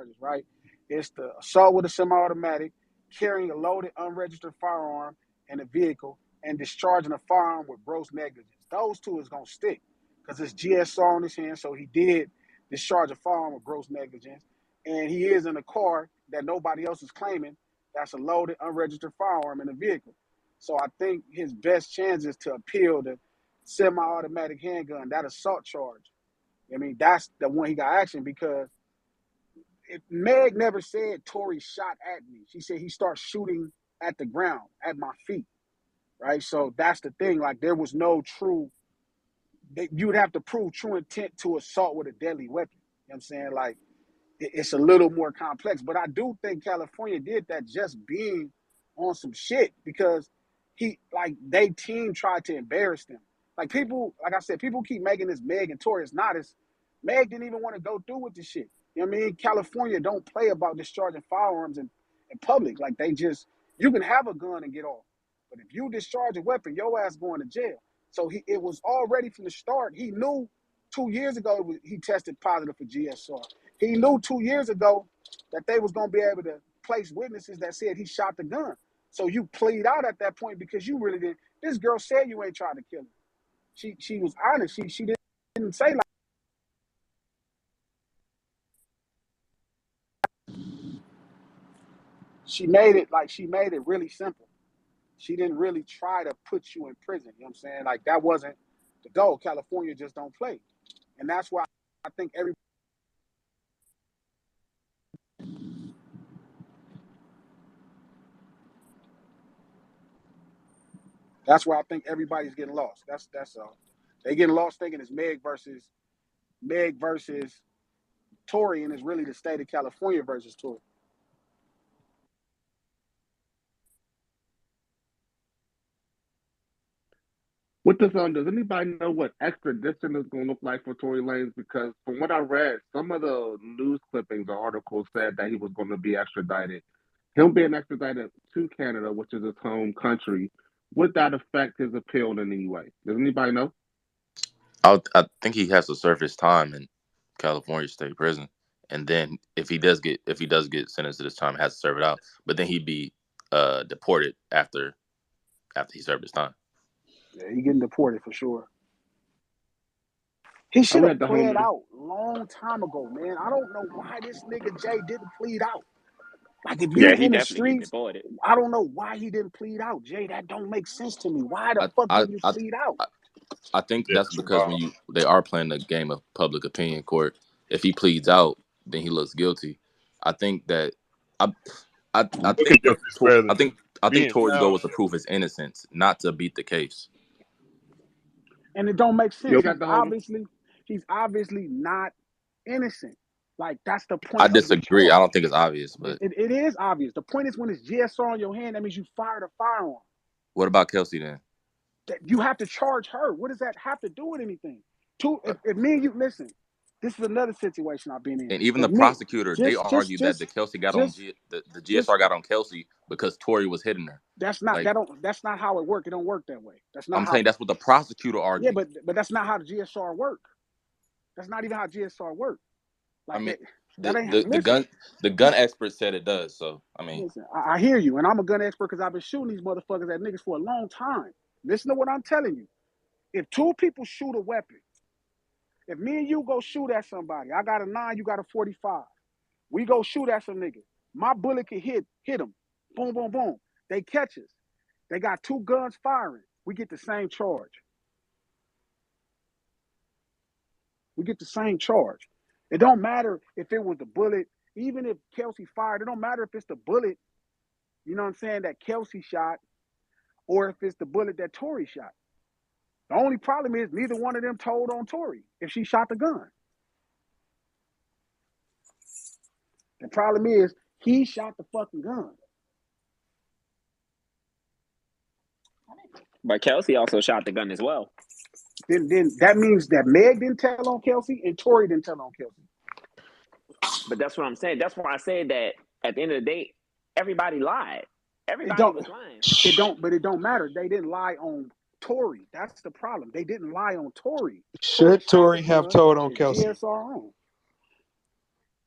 charges, right? It's the assault with a semi-automatic, carrying a loaded, unregistered firearm in a vehicle, and discharging a firearm with gross negligence. Those two is gonna stick because it's GSR on his hand, so he did discharge a firearm with gross negligence, and he is in a car that nobody else is claiming. That's a loaded, unregistered firearm in a vehicle. So I think his best chance is to appeal the semi-automatic handgun, that assault charge. I mean, that's the one he got action because Meg never said Tory shot at me. She said he started shooting at the ground, at my feet, right? So that's the thing. Like, there was no true, you would have to prove true intent to assault with a deadly weapon. You know what I'm saying? Like, it's a little more complex. But I do think California did that just being on some shit because they team tried to embarrass them. Like, people, like I said, people keep making this Meg and Tory. It's not. It's Meg didn't even want to go through with this shit. You know what I mean? California don't play about discharging firearms in public. Like, you can have a gun and get off. But if you discharge a weapon, your ass going to jail. So it was already from the start. He knew 2 years ago he tested positive for GSR. He knew 2 years ago that they was going to be able to place witnesses that said he shot the gun. So you plead out at that point because you really didn't. This girl said you ain't trying to kill him. She was honest. She didn't say like. She made it really simple. She didn't really try to put you in prison. You know what I'm saying? Like, that wasn't the goal. California just don't play. And that's why I think everybody's getting lost. That's all. They getting lost thinking it's Meg versus Tory, and it's really the state of California versus Tory. With this does anybody know what extradition is going to look like for Tory Lanez? Because from what I read, some of the news clippings or articles said that he was going to be extradited. Him being extradited to Canada, which is his home country, would that affect his appeal in any way? Does anybody know? I think he has to serve his time in California State Prison, and then if he does get sentenced to this time, has to serve it out. But then he'd be deported after he served his time. Yeah, he getting deported for sure. He should have pled out long time ago, man. I don't know why this nigga Jay didn't plead out. Like, if you in the streets, I don't know why he didn't plead out, Jay. That don't make sense to me. Why the fuck didn't you plead out? I think that's because when they are playing the game of public opinion court, if he pleads out, then he looks guilty. I think that I think Tory's goal was to prove his innocence, not to beat the case. And it don't make sense. He's obviously not innocent. Like, that's the point. I disagree. I don't think it's obvious, but it is obvious. The point is, when it's GSR on your hand, that means you fired a firearm. What about Kelsey then? You have to charge her. What does that have to do with anything? If me and you listen, this is another situation I've been in. And even the prosecutor, they argued that the Kelsey got on the GSR got on Kelsey because Tory was hitting her. That's not that's not how it works. It don't work that way. I'm saying that's what the prosecutor argued. Yeah, but that's not how the GSR work. That's not even how GSR work. Like, I mean, the gun expert said it does. So I mean, listen, I hear you, and I'm a gun expert because I've been shooting these motherfuckers at niggas for a long time. Listen to what I'm telling you. If two people shoot a weapon, if me and you go shoot at somebody, I got a 9, you got a 45. We go shoot at some nigga. My bullet can hit them. Boom, boom, boom. They catch us. They got two guns firing. We get the same charge. It don't matter if it was the bullet, even if Kelsey fired, it don't matter if it's the bullet, you know what I'm saying, that Kelsey shot, or if it's the bullet that Tory shot. The only problem is neither one of them told on Tory if she shot the gun. The problem is he shot the fucking gun. But Kelsey also shot the gun as well. Then that means that Meg didn't tell on Kelsey and Tory didn't tell on Kelsey. But that's what I'm saying. That's why I said that at the end of the day, everybody lied. Everybody was lying. But it don't matter. They didn't lie on Tory. That's the problem. They didn't lie on Tory. Should Tory have told on Kelsey?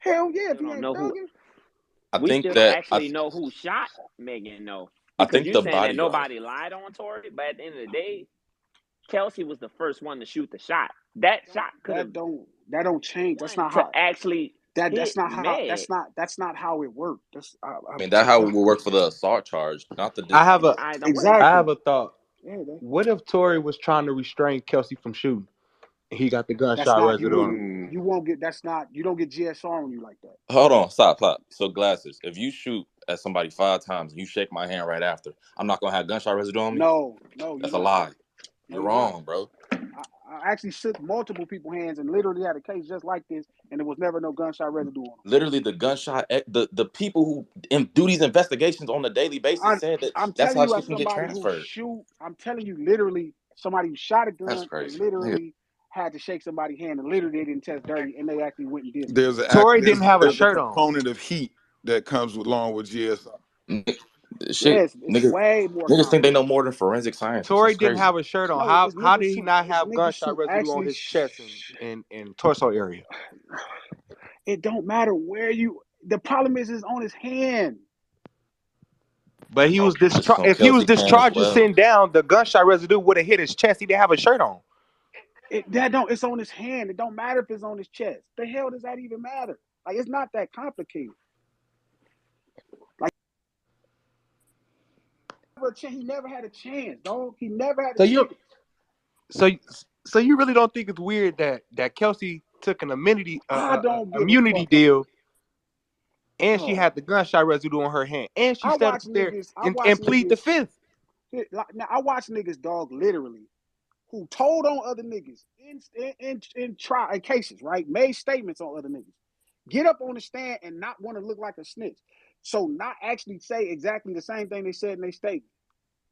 Hell yeah, if We he don't ain't know who. thugging. We still don't actually know who shot Megan, though. Because you're saying that nobody lied on Tory, but at the end of the day, Kelsey was the first one to shoot the shot. That shot could have. That don't change. That's not to how. actually. That's not how. That's not how it worked. That's. I mean, that's how it will work for the assault charge, not the. I have a exactly. I have a thought. What if Tory was trying to restrain Kelsey from shooting? He got the gunshot residue on him. You won't get. That's not. You don't get GSR on you like that. Hold on, stop. So Glasses, if you shoot at somebody 5 times and you shake my hand right after, I'm not gonna have gunshot residue on me. No, that's a lie. No, you're wrong, bro. I actually shook multiple people's hands and literally had a case just like this, and there was never no gunshot residue on them. Literally, the gunshot, the people who do these investigations on a daily basis said that that's how shit can get transferred. I'm telling you, literally, somebody who shot a gun and literally had to shake somebody's hand, and literally they didn't test dirty, and they actually went and did it. Tory didn't have a shirt on. Component of heat that comes along with GSR. Shit, it's way more. Niggas think they know more than forensic science. Tory didn't have a shirt on. How did he not have gunshot residue on his chest and torso area? It don't matter where you. The problem is on his hand. But he was if he was discharging sitting down, the gunshot residue would have hit his chest. He didn't have a shirt on. It's on his hand. It don't matter if it's on his chest. The hell does that even matter? Like, it's not that complicated. Like, he never had a chance, dog. He never had a chance. So you really don't think it's weird that Kelsey took an immunity deal, and she had the gunshot residue on her hand, and she stepped up there and plead the fifth. Now I watch niggas, dog, literally, who told on other niggas in trial cases, right? Made statements on other niggas. Get up on the stand and not want to look like a snitch. So not actually say exactly the same thing they said in their statement.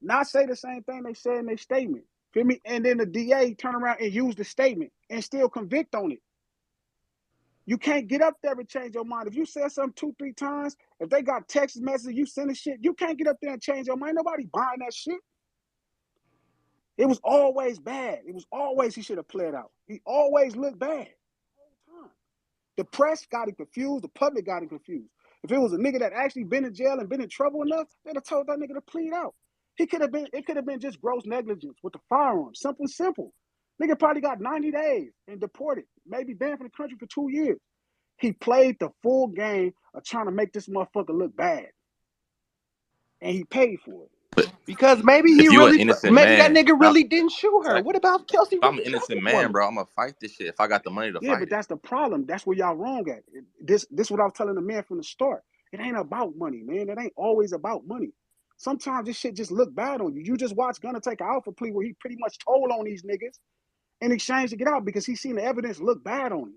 Not say the same thing they said in their statement. Feel me? And then the DA turn around and use the statement and still convict on it. You can't get up there and change your mind. If you said something 2-3 times, if they got text messages, you sending shit, you can't get up there and change your mind. Nobody buying that shit. It was always bad. It was always he should have played out. He always looked bad. The press got him confused. The public got him confused. If it was a nigga that actually been in jail and been in trouble enough, they'd have told that nigga to plead out. It could have been just gross negligence with the firearm. Simple. Nigga probably got 90 days and deported, maybe banned from the country for 2 years. He played the full game of trying to make this motherfucker look bad. And he paid for it. Because maybe that nigga really didn't shoot her. What about Kelsey? If I'm an innocent man, bro, I'm gonna fight this shit if I got the money to fight. Yeah, but that's the problem. That's where y'all wrong at. This what I was telling the man from the start. It ain't about money, man. It ain't always about money. Sometimes this shit just look bad on you. You just watch Gunna take an alpha plea where he pretty much told on these niggas in exchange to get out because he seen the evidence look bad on him.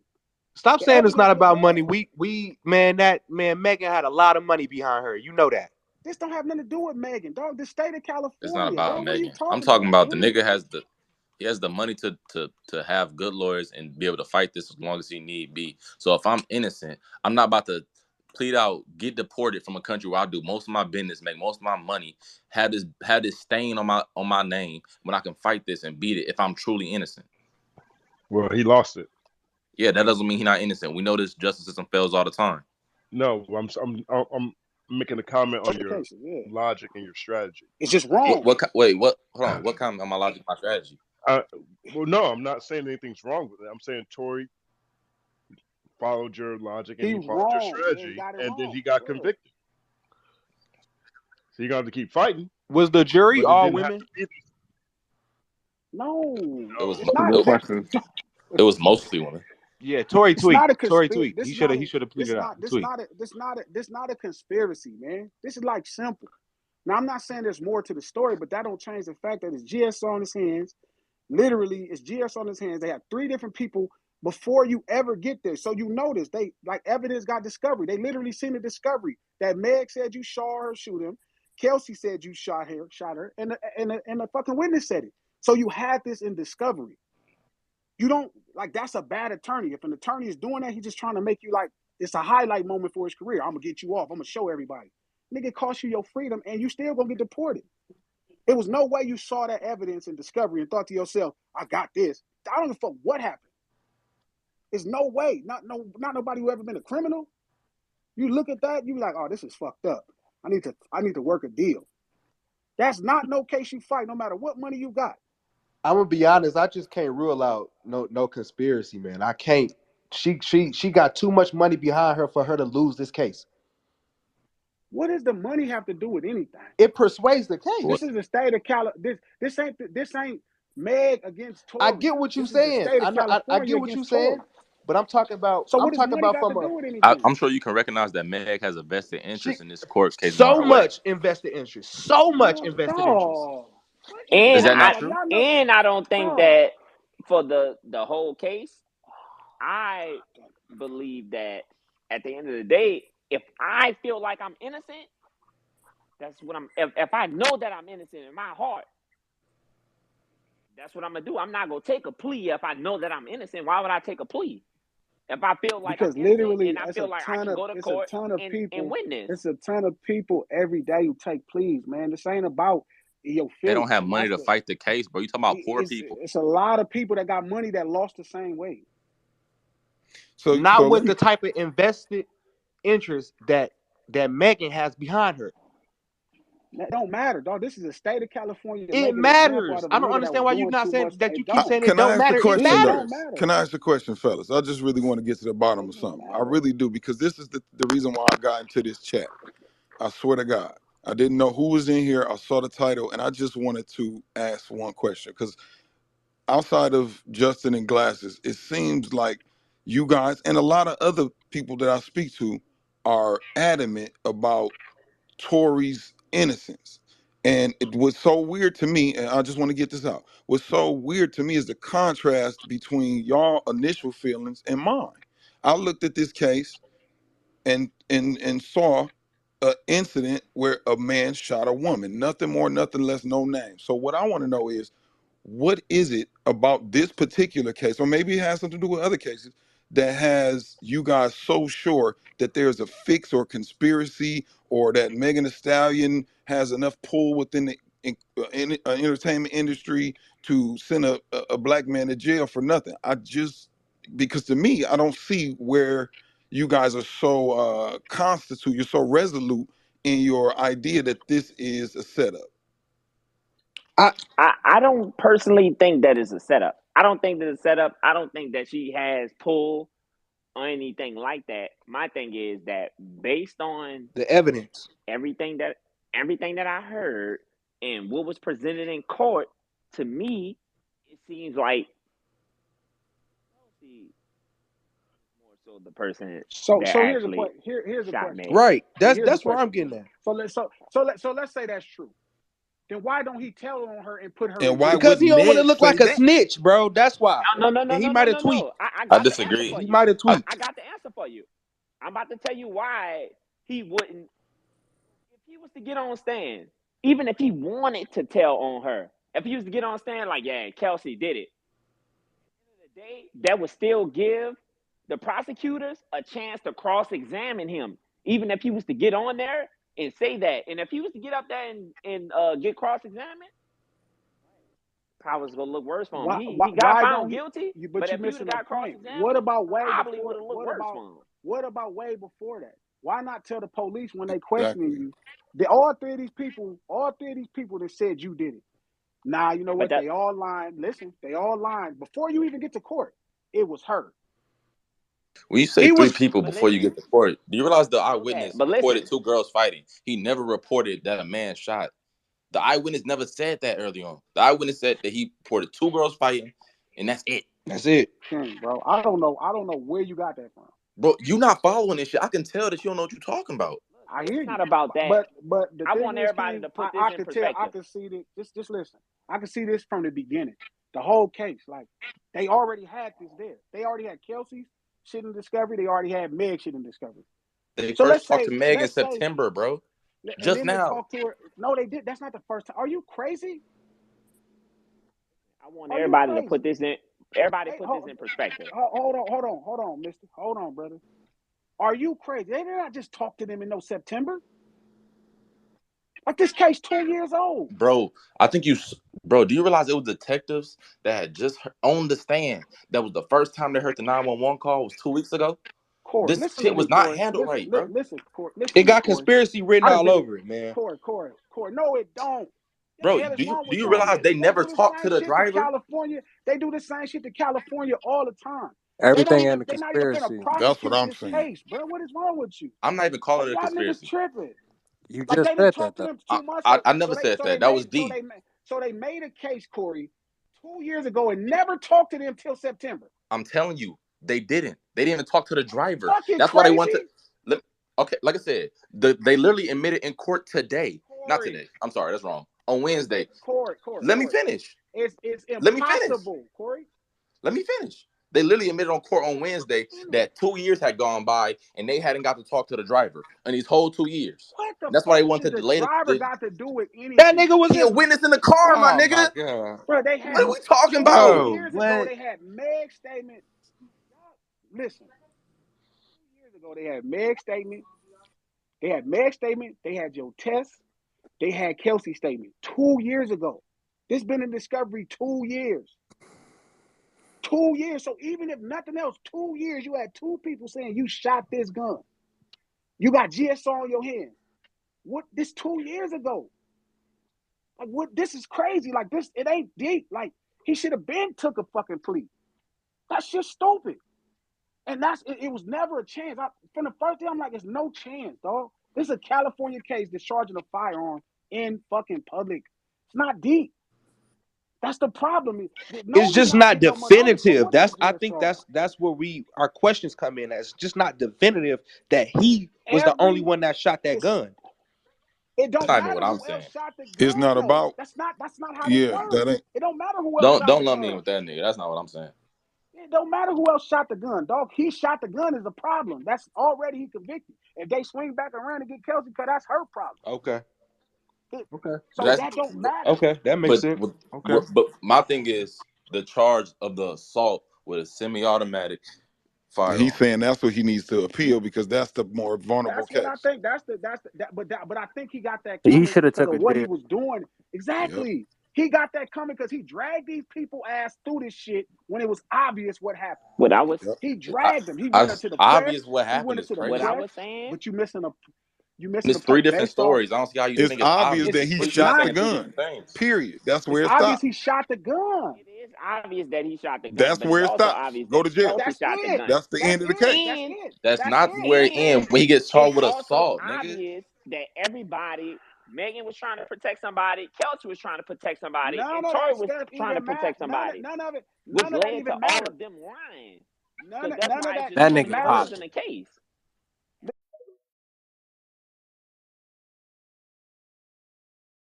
Stop saying it's not about money. Megan had a lot of money behind her. You know that. This don't have nothing to do with Megan, dog. The state of California. It's not about Megan. I'm talking about the nigga has the money to have good lawyers and be able to fight this as long as he need be. So if I'm innocent, I'm not about to plead out, get deported from a country where I do most of my business, make most of my money, have this stain on my name when I can fight this and beat it if I'm truly innocent. Well, he lost it. Yeah, that doesn't mean he's not innocent. We know this justice system fails all the time. No, I'm making a comment on your logic and your strategy. It's just wrong. What? Hold on. What kind of my logic, my strategy? Well, no, I'm not saying anything's wrong with it. I'm saying Tory followed your logic and he followed your strategy, and then he got convicted. So you got to keep fighting. Was the jury all women? No, it was mostly women. Yeah, Tory tweet. He should have pleaded out. This not a conspiracy, man. This is like simple. Now I'm not saying there's more to the story, but that don't change the fact that it's GS on his hands. Literally, it's GS on his hands. They have 3 different people before you ever get there. So you notice they like evidence got discovery. They literally seen the discovery that Meg said you saw her shoot him. Kelsey said you shot her, and the fucking witness said it. So you had this in discovery. You don't like that's a bad attorney. If an attorney is doing that, he's just trying to make you like it's a highlight moment for his career. I'm gonna get you off. I'm gonna show everybody. Nigga, cost you your freedom, and you still gonna get deported. There was no way you saw that evidence in discovery and thought to yourself, "I got this." I don't give a fuck what happened. It's no way. Not nobody who ever been a criminal. You look at that, you be like, oh, this is fucked up. I need to work a deal. That's not no case you fight, no matter what money you got. I'm gonna be honest. I just can't rule out no conspiracy, man. I can't. She got too much money behind her for her to lose this case. What does the money have to do with anything? It persuades the case. This is the state of California. This ain't Meg against Tory. I get what you're saying. I get what you're saying. But I'm talking about. So what does money got to do with anything? I'm sure you can recognize that Meg has a vested interest in this court case. So much invested interest. So much invested interest. Is that not true? And I don't think that for the whole case, I believe that at the end of the day, if I feel like I'm innocent, that's what I'm. If I know that I'm innocent in my heart, that's what I'm gonna do. I'm not gonna take a plea if I know that I'm innocent. Why would I take a plea? If I feel like because I'm literally, and I feel like I can go to court and win this. It's a ton of people every day who take pleas, man. This ain't about your feelings. They don't have money to fight the case, bro. You talking about poor people? It's a lot of people that got money that lost the same way. So not with the type of invested interest that Megan has behind her. That don't matter, dog. This is a state of California. It matters. I don't understand why you're not saying that. You keep saying it don't matter. It matters. Can I ask a question, fellas? I just really want to get to the bottom of something. I really do, because this is the reason why I got into this chat. I swear to God, I didn't know who was in here. I saw the title, and I just wanted to ask one question, because outside of Justin and Glasses, it seems like you guys and a lot of other people that I speak to are adamant about Tory's innocence. And it was so weird to me, and I just want to get this out. What's so weird to me is the contrast between y'all initial feelings and mine. I looked at this case and saw an incident where a man shot a woman. Nothing more, nothing less, no name. So what I want to know is, what is it about this particular case, or maybe it has something to do with other cases, that has you guys so sure that there's a fix or conspiracy, or that Megan Thee Stallion has enough pull within the entertainment industry to send a black man to jail for nothing? Because to me, I don't see where you guys are so you're so resolute in your idea that this is a setup. I don't personally think that it's a setup. I don't think that it's a setup. I don't think that she has pull or anything like that. My thing is that based on the evidence, everything that I heard and what was presented in court, to me, it seems like more so the person. So here's the point. Here's the question. Right. That's where I'm getting at. So let's say that's true. Then why don't he tell on her and put her? And why? Because he don't want to look like a snitch, bro. That's why. No. He might have tweaked. I disagree. He might have tweaked. I got the answer for you. I'm about to tell you why he wouldn't. If he was to get on stand, even if he wanted to tell on her, if he was to get on stand like, yeah, Kelsey did it, at the end of the day, that would still give the prosecutors a chance to cross-examine him, even if he was to get on there and say that. And if he was to get up there and get cross-examined, probably was gonna look worse for him. He got found guilty, but if he would have got cross-examined, what about way probably before? would have looked worse for him. What about way before that? Why not tell the police when they questioning you? All three of these people that said you did it. Nah, you know what? They all lying. Listen, they all lying. Before you even get to court, it was her. When you say three people before you get to court, do you realize the eyewitness reported two girls fighting? He never reported that a man shot. The eyewitness never said that early on. The eyewitness said that he reported two girls fighting, and that's it. That's it. Bro, I don't know where you got that from. Bro, you not following this shit. I can tell that you don't know what you're talking about. I hear you. It's not about that. But I want everybody to put this in perspective. I can see this. Just listen. I can see this from the beginning. The whole case. Like, they already had this there. They already had Kelsey's shit in discovery. They already had Meg's shit in discovery. They first talked to Meg in September, bro. Just now. They talked to her. No, they did. That's not the first time. Are you crazy? I want everybody to put this in. Everybody put this in perspective. Hold on, mister. Hold on, brother. Are you crazy? They did not just talk to them in no September. Like this case 2 years old. Bro, do you realize it was detectives that had just on the stand? That was the first time they heard the 911 call was 2 weeks ago. Corey, This shit was not handled right, bro. Listen, Corey. It got conspiracy written all over it, man. Corey. No, it don't. Bro, do you realize they never talked to the driver? They do the same shit to California all the time. Everything in the They're not even conspiracy. gonna prosecute this case, bro. What is wrong with you? I'm not even calling it a conspiracy. Y'all niggas tripping. You Like just they didn't said talk that, to them though. 2 months. I never said that. That was deep. So they made a case, Corey, 2 years ago and never talked to them till September. I'm telling you, they didn't. They didn't even talk to the driver. That's why they want to. Okay, like I said, they literally admitted in court today. Corey. Not today. I'm sorry, that's wrong. On Wednesday. Corey. Let me finish. It's impossible, Corey. Let me finish. They literally admitted on court on Wednesday that 2 years had gone by and they hadn't got to talk to the driver in these whole 2 years. That's why they wanted to delay the driver got to do with anything. That nigga was a witness in the car, my nigga. Bro, they had, what are we talking about? 2 years ago, they had Meg statement. Listen. 2 years ago, they had Meg statement. They had your test. They had Kelsey statement 2 years ago. This been in discovery 2 years. 2 years. So even if nothing else, 2 years, you had 2 people saying you shot this gun. You got GSR on your hand. What? This 2 years ago. Like what? This is crazy. Like this, it ain't deep. Like he should have been took a fucking plea. That's just stupid. And it was never a chance. From the first day, I'm like, there's no chance, dog. This is a California case discharging a firearm in fucking public. It's not deep. That's the problem. It's just not definitive. I think that's where our questions come in. It's just not definitive that he was the only one that shot that gun. It don't matter what I'm who saying. else shot the gun. It's not about. That's not how it works. That ain't. It don't matter who else. Don't lump me in with that nigga. That's not what I'm saying. It don't matter who else shot the gun, dog. He shot the gun is a problem. That's already he convicted. If they swing back around and get Kelsey, cause that's her problem. Okay. So that don't matter. Okay, that makes sense. But my thing is the charge of the assault with a semi-automatic firearm. He's saying that's what he needs to appeal because that's the more vulnerable case. That's what I think. But I think he got that. He should have took what he was doing. Exactly. Yep. He got that coming because he dragged these people ass through this shit when it was obvious what happened. He dragged them. He went into the obvious press. what happened is crazy. What I was saying. But you missing it's 3 different stories. I don't see how you think it's obvious that he shot the gun. Period. That's where it stops. Obvious he shot the gun. It is obvious that he shot the gun. That's where it stops. Go to jail. That's it. That's the end of the case. That's not where it ends when he gets charged with assault, nigga. It's obvious that everybody. Megan was trying to protect somebody. Kelsey was trying to protect somebody. And Tory was trying to protect somebody. None of it led to even matter. all of them lying. None of that nigga popped in the case.